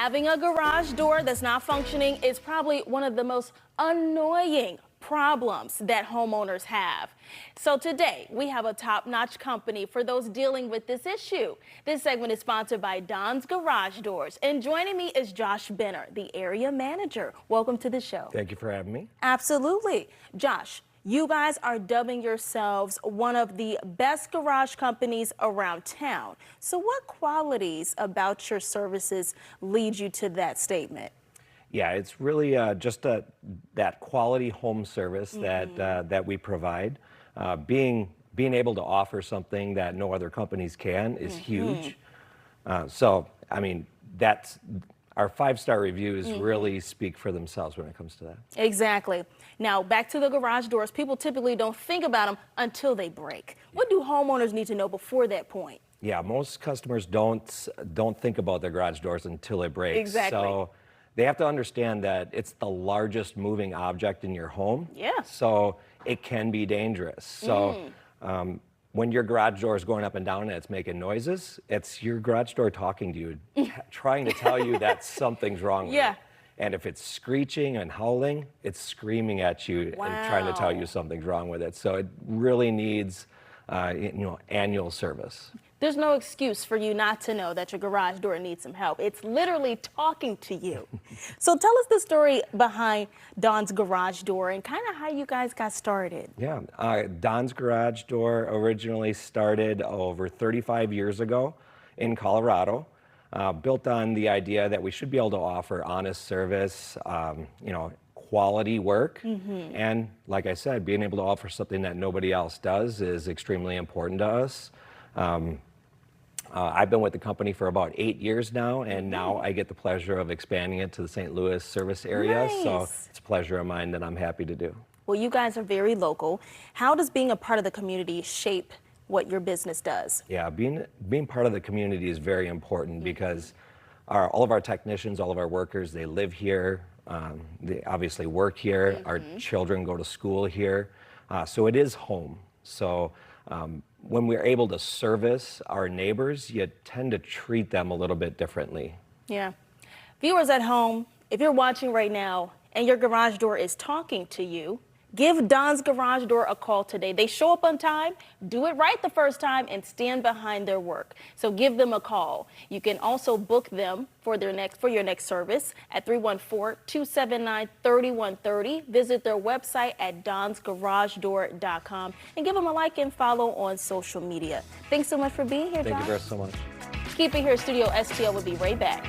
Having a garage door that's not functioning is probably one of the most annoying problems that homeowners have. So today we have a top-notch company for those dealing with this issue. This segment is sponsored by Don's Garage Doors, and joining me is Josh Benner, the area manager. Welcome to the show. Thank you for having me. Absolutely. Josh, you guys are dubbing yourselves one of the best garage companies around town. So what qualities about your services lead you to that statement? Yeah, it's really just that quality home service that we provide. Being able to offer something that no other companies can is huge. So, I mean, that's our 5-star reviews really speak for themselves when it comes to that. Exactly. Now, back to the garage doors. People typically don't think about them until they break. What do homeowners need to know before that point? Yeah, most customers don't think about their garage doors until it breaks. Exactly. So they have to understand that it's the largest moving object in your home. Yeah. So it can be dangerous. So when your garage door is going up and down and it's making noises, it's your garage door talking to you, trying to tell you that something's wrong with it. And if it's screeching and howling, it's screaming at you and trying to tell you something's wrong with it. So it really needs, annual service. There's no excuse for you not to know that your garage door needs some help. It's literally talking to you. So tell us the story behind Don's Garage Door and kind of how you guys got started. Yeah, Don's Garage Door originally started over 35 years ago in Colorado, built on the idea that we should be able to offer honest service, quality work. And like I said, being able to offer something that nobody else does is extremely important to us. I've been with the company for about 8 years now, and now I get the pleasure of expanding it to the St. Louis service area. Nice. So it's a pleasure of mine that I'm happy to do. Well, you guys are very local. How does being a part of the community shape what your business does? Yeah, being part of the community is very important because all of our technicians, all of our workers, they live here. They obviously work here. Our children go to school here. So it is home. So when we're able to service our neighbors, you tend to treat them a little bit differently. Yeah. Viewers at home, if you're watching right now and your garage door is talking to you, give Don's Garage Door a call today. They show up on time, do it right the first time, and stand behind their work. So give them a call. You can also book them for your next service at 314-279-3130. Visit their website at donsgaragedoor.com and give them a like and follow on social media. Thanks so much for being here, Josh. Thank you very so much. Keep it here, Studio STL will be right back.